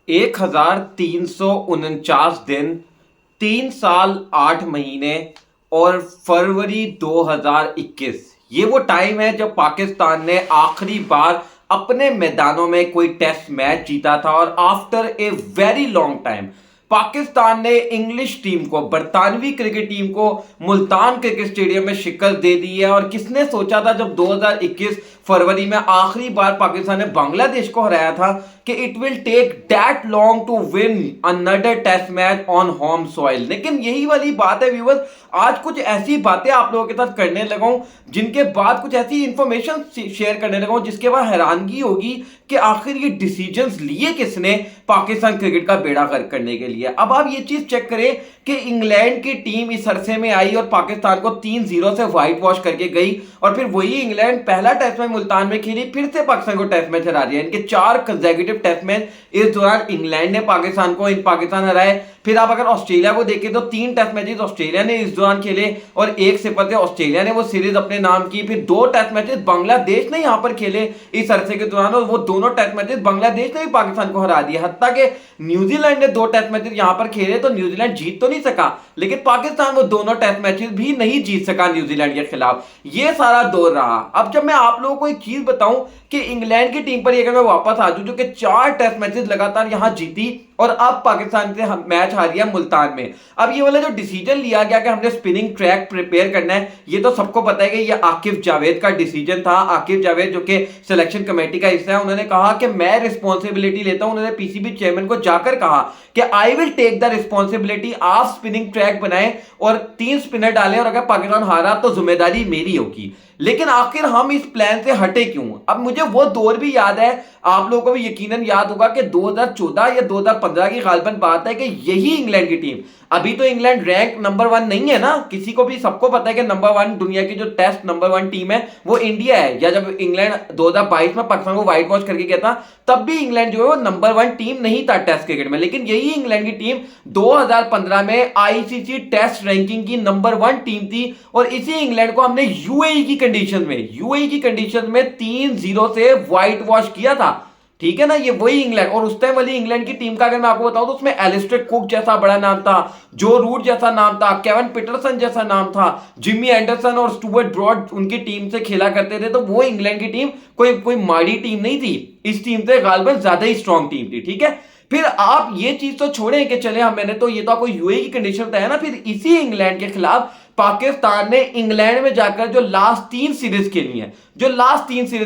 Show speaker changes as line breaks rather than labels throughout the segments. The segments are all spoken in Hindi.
1349 दिन, 3 साल 8 महीने और फरवरी 2021, ये वो टाइम है जब पाकिस्तान ने आखिरी बार अपने मैदानों में कोई टेस्ट मैच जीता था। और after a very long time Pakistan ने इंग्लिश टीम को, बरतानवी क्रिकेट टीम को मुल्तान क्रिकेट स्टेडियम में शिकस्त दे दी है। और किसने सोचा था जब 2021 फरवरी में आखिरी बार पाकिस्तान ने बांग्लादेश को हराया था कि it will take that long to win another test match on home soil. लेकिन यही वाली बात है व्यूअर्स, आज कुछ ऐसी बातें आप लोगों के साथ करने लगा हूं जिनके बाद कुछ ऐसी इंफॉर्मेशन शेयर करने लगा हूं जिसके बाद हैरानगी होगी कि आखिर ये डिसीजंस लिए किसने पाकिस्तान क्रिकेट का बेड़ा गर्क करने के लिए। अब आप ये चीज चेक करें कि इंग्लैंड की टीम इस अरसे में आई और पाकिस्तान को 3-0 से व्हाइट वॉश करके गई। और फिर वही इंग्लैंड पहला टेस्ट मैच मुल्तान में खेली, फिर से पाकिस्तान को टेस्ट मैच हरा दिया। इनके 4 कंसेक्यूटिव टेस्ट मैच इस दौरान इंग्लैंड ने पाकिस्तान हराए। फिर आप अगर ऑस्ट्रेलिया को देखें तो 3 टेस्ट मैचेस ऑस्ट्रेलिया ने इस दौरान खेले और 1-0 से ऑस्ट्रेलिया ने वो सीरीज अपने नाम की। फिर 2 टेस्ट मैचेस बांग्लादेश ने यहां पर खेले इस अरसे के दौरान और वो दोनों टेस्ट मैचेस बांग्लादेश ने भी पाकिस्तान को हरा दिया। हत्ता कि न्यूजीलैंड ने 2 टेस्ट मैचेस यहां पर खेले तो न्यूजीलैंड जीत तो नहीं सका, लेकिन पाकिस्तान वो दोनों टेस्ट मैचेस भी नहीं जीत सका न्यूजीलैंड के खिलाफ। ये सारा दौर रहा। अब जब मैं आप लोगों को एक चीज बताऊं कि इंग्लैंड की टीम पर अगर मैं वापस आ जाऊं जो कि 4 टेस्ट मैचेस लगातार यहां जीती और अब पाकिस्तान से मैच हारी है मुल्तान में। अब ये वाला जो डिसीजन लिया गया कि हमने स्पिनिंग ट्रैक प्रिपेयर करना है, ये तो सबको पता है कि ये आकिब जावेद का डिसीजन था। आकिब जावेद जो कि सिलेक्शन कमेटी का हिस्सा है, उन्होंने कहा कि मैं रिस्पॉन्सिबिलिटी लेता हूं। उन्होंने पीसीबी चेयरमैन को जाकर कहा कि I will take the responsibility, आप स्पिनिंग ट्रैक बनाएं और 3 स्पिनर डालें और अगर पाकिस्तान हारा तो जिम्मेदारी मेरी होगी। लेकिन आखिर हम इस प्लान से हटे क्यों? अब मुझे वो दौर भी याद है, आप लोगों को भी यकीनन याद होगा कि 2014 या 2015 की गालिबन बात है कि यही इंग्लैंड की टीम, अभी तो इंग्लैंड रैंक नंबर 1 नहीं है ना, किसी को भी सबको पता है कि नंबर 1 दुनिया की जो टेस्ट नंबर 1 टीम है वो इंडिया है। या जब इंग्लैंड 2022 में पाकिस्तान को व्हाइट वॉश करके गया था तब भी इंग्लैंड जो है वो नंबर 1 टीम नहीं था टेस्ट क्रिकेट में। लेकिन यही इंग्लैंड की टीम 2015 में आईसीसी टेस्ट रैंकिंग की नंबर 1 टीम थी और इसी इंग्लैंड को हमने यूएई की कंडीशन में 3-0 से व्हाइट वॉश किया था। ठीक है ना, ये वही इंग्लैंड। और उस टाइम वाली इंग्लैंड की टीम का अगर मैं आपको बताऊं तो उसमें एलिस्टर कुक जैसा बड़ा नाम था, जो रूट जैसा नाम था, केविन पीटरसन जैसा नाम था, जिमी एंडरसन और स्टुअर्ट ब्रॉड उनकी टीम से खेला करते थे। तो वो इंग्लैंड की टीम कोई माड़ी टीम नहीं थी, इस टीम से गालिबन ज्यादा ही स्ट्रॉन्ग टीम थी। ठीक है, फिर आप ये चीज तो छोड़ें कि चले हम, मैंने तो ये तो आपको यूएई की कंडीशन बताया ना। फिर इसी इंग्लैंड के खिलाफ पाकिस्तान ने इंग्लैंड में जाकर जो लास्ट 3 सीरीज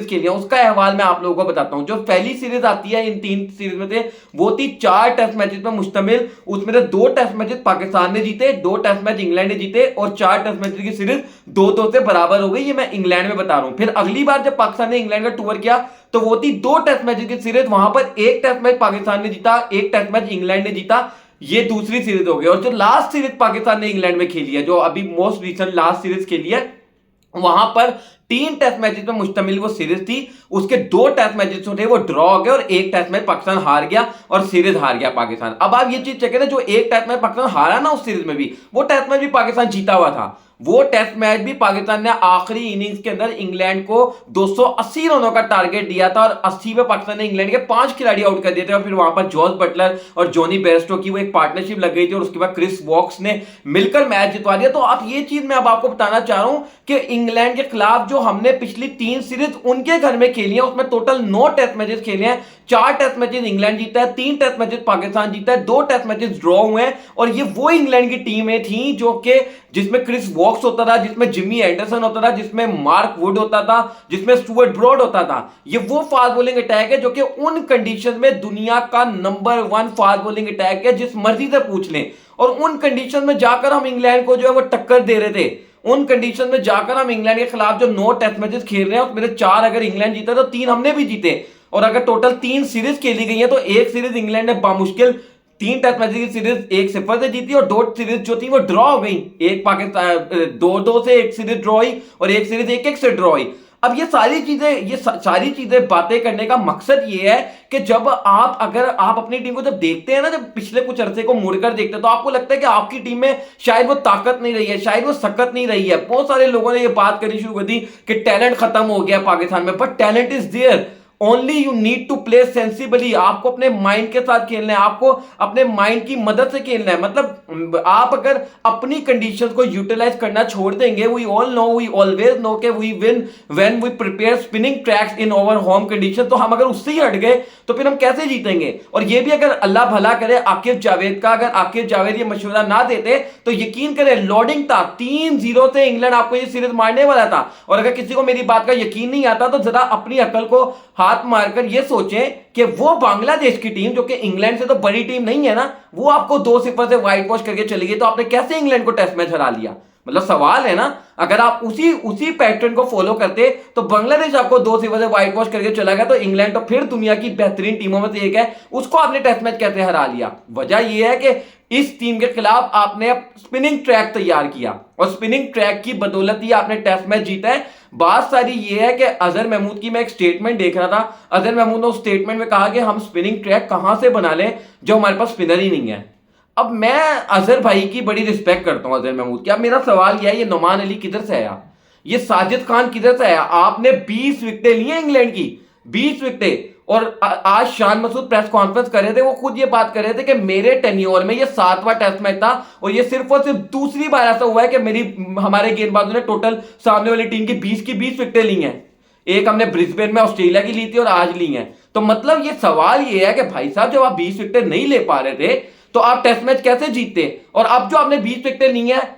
खेली है उसका अहवाल मैं आप लोगों को बताता हूं। जो पहली सीरीज आती है इन 3 सीरीज में से वो थी 4 टेस्ट मैचेस पर मुश्तमिल। उसमें से 2 टेस्ट मैचेस पाकिस्तान ने जीते, 2 टेस्ट मैच इंग्लैंड ने जीते और 4 टेस्ट मैचेस की सीरीज 2-2 से बराबर हो गई। ये मैं इंग्लैंड में बता रहा हूं। फिर अगली बार जब पाकिस्तान ने इंग्लैंड का टूर किया तो वो थी 2 टेस्ट मैचेस की सीरीज, वहां पर 1 टेस्ट मैच पाकिस्तान ने जीता, 1 टेस्ट मैच इंग्लैंड ने जीता। ये दूसरी सीरीज हो गई। और जो लास्ट सीरीज पाकिस्तान ने इंग्लैंड में खेली है, जो अभी मोस्ट रिसेंट लास्ट सीरीज खेली है, वहां पर 3 टेस्ट मैचेस में मुश्तमिल वो सीरीज थी। उसके 2 टेस्ट मैचेस थे वो ड्रॉ हो गए और 1 टेस्ट मैच पाकिस्तान हार गया और सीरीज हार गया पाकिस्तान। अब आप ये चीज चेक करें, जो 1 टेस्ट मैच पाकिस्तान हारा ना उस सीरीज में भी, वो टेस्ट मैच भी पाकिस्तान जीता हुआ था। वो टेस्ट मैच भी पाकिस्तान ने आखिरी इनिंग्स के अंदर इंग्लैंड को 280 रनों का टारगेट दिया था और 80 पे पाकिस्तान ने इंग्लैंड के 5 खिलाड़ी आउट कर दिए थे। और फिर वहां पर जॉस बटलर और जॉनी बेयरस्टो की वो एक पार्टनरशिप लग गई थी और उसके बाद क्रिस वॉक्स ने मिलकर मैच जितवा दिया। तो आप ये चीज मैं अब आपको बताना चाह रहा हूं कि इंग्लैंड के खिलाफ जो हमने पिछली 3 सीरीज उनके घर में खेली है उसमें टोटल 9 टेस्ट मैचेस खेले हैं। 4 टेस्ट मैचेस इंग्लैंड जीता है, 3 टेस्ट मैचेस पाकिस्तान जीता है, 2 टेस्ट मैचेस ड्रॉ हुए हैं। और ये वो इंग्लैंड की टीमें थी जो कि जिसमें क्रिस वॉक्स होता था, जिसमें जिमी एंडरसन होता था, जिसमें मार्क वुड होता था, जिसमें स्टुअर्ट ब्रॉड होता था। ये वो फास्ट बॉलिंग अटैक है जो कि उन कंडीशन में दुनिया का नंबर 1 फास्ट बॉलिंग अटैक है, जिस मर्जी से पूछ लें। और उन कंडीशन में जाकर हम इंग्लैंड को जो है वो टक्कर दे रहे थे। उन कंडीशन में जाकर हम इंग्लैंड के खिलाफ जो 9 टेस्ट मैचेस खेल रहे हैं उसमें 4 अगर इंग्लैंड जीता तो 3 हमने भी जीते। और अगर टोटल 3 सीरीज खेली गई है तो 1 सीरीज इंग्लैंड ने बामुश्किल 3 टेस्ट मैच की सीरीज 1-0 से जीती और 2 सीरीज जो थी वो ड्रॉ हो गई। एक पाकिस्तान 2-2 से एक सीरीज ड्रॉ हुई और एक सीरीज 1-1 से ड्रॉ हुई। अब ये सारी चीजें बातें करने का मकसद ये है कि जब अगर आप अपनी टीम को जब देखते हैं ना, जब पिछले कुछ अरसे को मुड़कर देखते हैं तो आपको लगता है कि आपकी टीम में शायद वो ताकत नहीं रही है, शायद वो सकत नहीं रही है। बहुत सारे लोगों ने ये बात करनी शुरू कर दी कि टैलेंट खत्म हो गया पाकिस्तान में, but talent is there. Only you need to play sensibly. आपको अपने माइंड के साथ खेलना है, आपको अपने माइंड की मदद से खेलना है। मतलब आप अगर अपनी कंडीशंस को यूटिलाइज करना छोड़ देंगे, we all know, we always know कि we win when we prepare spinning tracks in our home condition. तो हम अगर उससे ही हट गए तो फिर हम कैसे जीतेंगे? और ये भी अगर अल्लाह भला करे आकिब जावेद का, अगर आकिब जावेद ये मशवरा ना देते तो यकीन करें लोडिंग था, 3-0 से इंग्लैंड आपको ये सीरीज मारने वाला था। और अगर किसी को मेरी बात का यकीन नहीं आता तो जरा अपनी अकल को हाथ मारकर ये सोचें कि वो बांग्लादेश की टीम जो कि इंग्लैंड से तो बड़ी टीम नहीं है ना, वो आपको 2-0 से व्हाइट वॉश करके चली गई, तो आपने कैसे इंग्लैंड को टेस्ट मैच हरा लिया? मतलब सवाल है ना, अगर आप उसी पैटर्न को फॉलो करते तो बांग्लादेश आपको 2-0 से व्हाइट वॉश करके चला गया, तो इंग्लैंड तो फिर दुनिया की बेहतरीन टीमों में से एक है, उसको आपने टेस्ट मैच कैसे हरा लिया? वजह यह है कि इस टीम के खिलाफ आपने स्पिनिंग ट्रैक तैयार किया और स्पिनिंग ट्रैक की बदौलत ही आपने टेस्ट मैच जीता है। बात सारी ये है कि अजहर महमूद की मैं एक स्टेटमेंट देख रहा था, अजहर महमूद ने उस स्टेटमेंट में कहा कि हम स्पिनिंग ट्रैक कहां से बना लें जो हमारे पास स्पिनर ही नहीं है। अब मैं अजहर भाई की बड़ी रिस्पेक्ट करता हूं, अजहर महमूद की। अब मेरा सवाल यह है, ये नुमान अली किधर से आया, ये साजिद खान किधर से आया? आपने 20 विकेटें ली हैं इंग्लैंड की, 20 विकेटें। और आज शान मसूद प्रेस कॉन्फ्रेंस कर रहे थे, वो खुद ये बात कर रहे थे कि मेरे टेन्योर में ये 7वां टेस्ट मैच था और ये सिर्फ और सिर्फ दूसरी बार ऐसा हुआ है कि हमारे गेंदबाजों ने टोटल सामने वाली टीम की 20 की 20 विकेटें ली हैं। एक हमने ब्रिस्बेन में ऑस्ट्रेलिया की ली थी और आज ली हैं। तो मतलब ये सवाल ये है कि भाई साहब जब आप 20 विकेटें नहीं ले पा रहे थे तो आप टेस्ट मैच कैसे जीतते? और अब जो आपने 20 विकेटें ली हैं,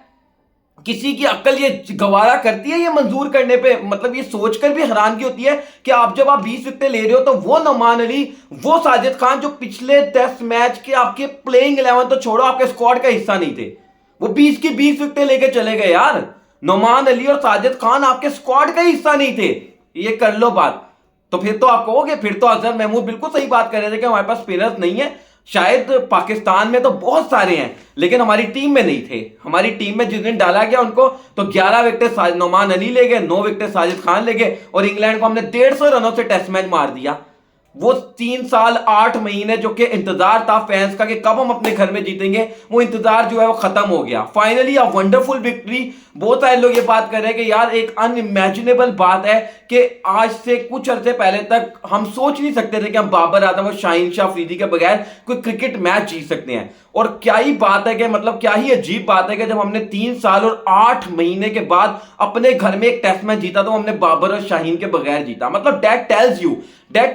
किसी की अक्ल ये गवारा करती है ये मंजूर करने पे? मतलब ये सोचकर भी हैरानगी होती है कि आप जब आप 20 विकेटें ले रहे हो तो वो नुमान अली, वो साजिद खान जो पिछले टेस्ट मैच के आपके प्लेइंग 11 तो छोड़ो आपके स्क्वाड का हिस्सा नहीं थे, वो 20 की 20 विकेटें लेके चले गए यार। नुमान अली और साजिद खान आपके स्क्वाड का हिस्सा नहीं थे, ये कर लो बात। तो फिर तो आप कहोगे, फिर तो अजहर महमूद बिल्कुल सही बात कर रहे थे कि हमारे पास स्पिनर्स नहीं है। शायद पाकिस्तान में तो बहुत सारे हैं लेकिन हमारी टीम में नहीं थे। हमारी टीम में जिस दिन डाला गया उनको तो 11 विकेटें नुमान अली ले गए, 9 विकेटें साजिद खान ले गए और इंग्लैंड को हमने 150 रनों से टेस्ट मैच मार दिया। वो 3 साल 8 महीने जो कि इंतजार था फैंस का कि कब हम अपने घर में जीतेंगे, वो इंतजार जो है वो खत्म हो गया। Finally a wonderful victory. बहुत सारे लोग ये बात कर रहे हैं कि यार एक अनइमेजिनेबल बात है कि आज से कुछ अरसे पहले तक हम सोच नहीं सकते थे कि हम बाबर आजम और शाहीन शाह अफरीदी के बगैर कोई क्रिकेट मैच जीत सकते हैं। और क्या ही बात है कि मतलब क्या ही अजीब बात है कि जब हमने 3 साल और 8 महीने के बाद अपने घर में एक टेस्ट मैच जीता तो हमने बाबर और शाहीन के बगैर जीता। मतलब दैट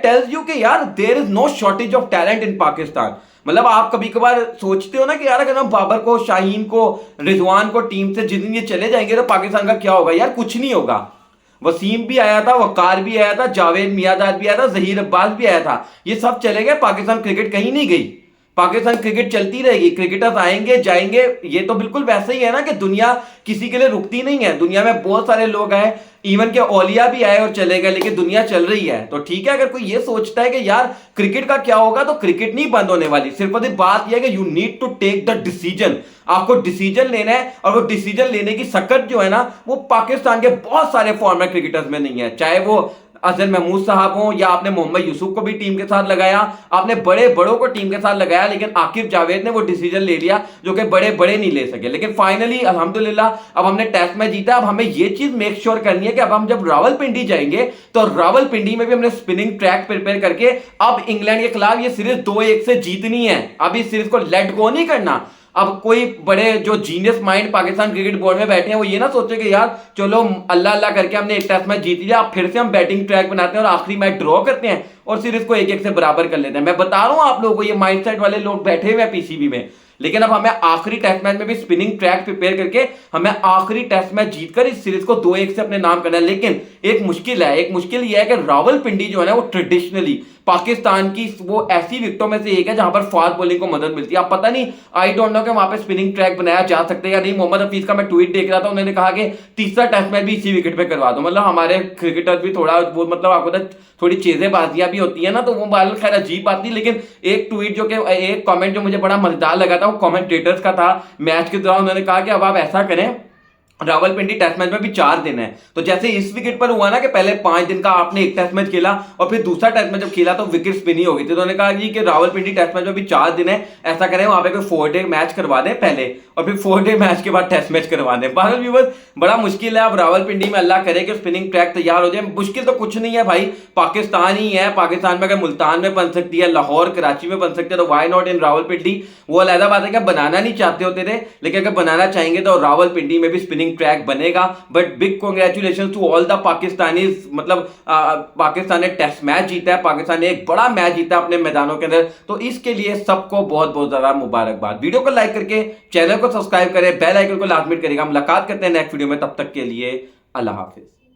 टेल्स यू कि यार there is no shortage of talent in Pakistan. मतलब आप कभी कभार सोचते हो ना कि यार अगर हम बाबर को, शाहीन को, रिजवान को टीम से जिस दिन ये चले जाएंगे तो पाकिस्तान का क्या होगा? यार कुछ नहीं होगा। वसीम भी आया था, वकार भी आया था, जावेद मियादाद भी आया था, जहीर अब्बास भी आया था, ये सब चले गए। पाकिस्तान क्रिकेट कहीं नहीं गई, पाकिस्तान क्रिकेट चलती रहेगी, क्रिकेटर्स आएंगे जाएंगे। ये तो बिल्कुल वैसे ही है ना कि दुनिया किसी के लिए रुकती नहीं है। दुनिया में बहुत सारे लोग आए, इवन के औलिया भी आए और चले गए, लेकिन दुनिया चल रही है। तो ठीक है, अगर कोई ये सोचता है कि यार क्रिकेट का क्या होगा, तो क्रिकेट नहीं बंद होने वाली। सिर्फ बात यह है कि you need to take the decision. आपको डिसीजन लेना है और वो डिसीजन लेने की सकत जो है ना, वो पाकिस्तान के बहुत सारे फॉर्मर क्रिकेटर्स में नहीं है। चाहे वो अजहर महमूद साहब हो या आपने मोहम्मद यूसुफ को भी टीम के साथ लगाया, आपने बड़े बड़ों को टीम के साथ लगाया, लेकिन आकिब जावेद ने वो डिसीजन ले लिया जो कि बड़े बड़े नहीं ले सके। लेकिन फाइनली अल्हम्दुलिल्लाह अब हमने टेस्ट मैच जीता। अब हमें ये चीज मेक श्योर करनी है कि अब हम जब रावलपिंडी जाएंगे तो रावलपिंडी में भी हमने स्पिनिंग ट्रैक प्रिपेयर करके अब इंग्लैंड के खिलाफ ये सीरीज 2-1 से जीतनी है। अब इस सीरीज को लेट गो नहीं करना। अब कोई बड़े जो genius mind Pakistan cricket board में बैठे हैं वो ये ना सोचे कि यार चलो अल्लाह अल्लाह करके हमने एक टेस्ट मैच जीत लिया, अब फिर से हम बैटिंग ट्रैक बनाते हैं और आखिरी मैच ड्रॉ करते हैं और सीरीज को 1-1 से बराबर कर लेते हैं। मैं बता रहा हूं आप लोगों को, ये माइंडसेट वाले लोग बैठे हुए हैं पीसीबी में। लेकिन अब हमें आखिरी टेस्ट मैच में भी स्पिनिंग ट्रैक प्रिपेयर करके हमें आखिरी टेस्ट मैच जीतकर इस सीरीज को 2-1 से अपने नाम करना है। लेकिन एक मुश्किल यह है कि रावलपिंडी जो है ना वो ट्रेडिशनली पाकिस्तान की वो ऐसी विकेटों में से एक है जहां पर फास्ट बॉलिंग को मदद मिलती है। आप पता नहीं, आई डोंट नो कि वहां पे स्पिनिंग ट्रैक बनाया जा सकता है या नहीं। मोहम्मद हफीज का मैं ट्वीट देख रहा था, उन्होंने कहा कि तीसरा टेस्ट मैच भी इसी विकेट पे करवा दो। मतलब हमारे क्रिकेटर भी थोड़ा वो मतलब आपको थोड़ी चीजेबाजियां भी होती है ना, तो वो बाल खैर अजीब बात नहीं। लेकिन एक ट्वीट जो कि एक कमेंट जो मुझे बड़ा मजेदार लगा था वो कमेंटेटर्स का था मैच के दौरान। उन्होंने कहा कि अब आप ऐसा करें रावलपिंडी टेस्ट मैच में भी 4 दिन है। तो जैसे इस विकेट पर हुआ ना कि पहले 5 दिन का आपने एक टेस्ट मैच खेला और फिर दूसरा टेस्ट मैच जब खेला तो विकेट स्पिन ही हो गई थी, तो उन्होंने कहा जी कि रावलपिंडी टेस्ट मैच में भी 4 दिन है, ऐसा करें वहां पे कोई 4 डे मैच करवा दें पहले और फिर 4 डे मैच के बाद टेस्ट मैच करवा दें। बहरहाल व्यूअर्स, बड़ा मुश्किल है। अब रावलपिंडी में अल्लाह करे कि स्पिनिंग ट्रैक तैयार हो जाए। मुश्किल तो कुछ नहीं है भाई, पाकिस्तान ही है। पाकिस्तान में अगर मुल्तान में बन सकती है, लाहौर कराची में बन सकती है, तो वाई नॉट इन रावलपिंडी। वो अलहदा बात है कि बनाना नहीं चाहते होते थे, लेकिन अगर बनाना चाहेंगे तो रावलपिंडी में भी स्पिनिंग ट्रैक बनेगा। But big congratulation to all the Pakistanis. मतलब पाकिस्तान ने टेस्ट मैच जीता है, पाकिस्तान ने एक बड़ा मैच जीता अपने मैदानों के अंदर, तो इसके लिए सबको बहुत बहुत ज्यादा मुबारकबाद। वीडियो को लाइक करके चैनल को सब्सक्राइब करें, बेल आइकन को लाजमी करेगा। मुलाकात करते हैं नेक्स्ट वीडियो में, तब तक के लिए अल्लाह हाफिज।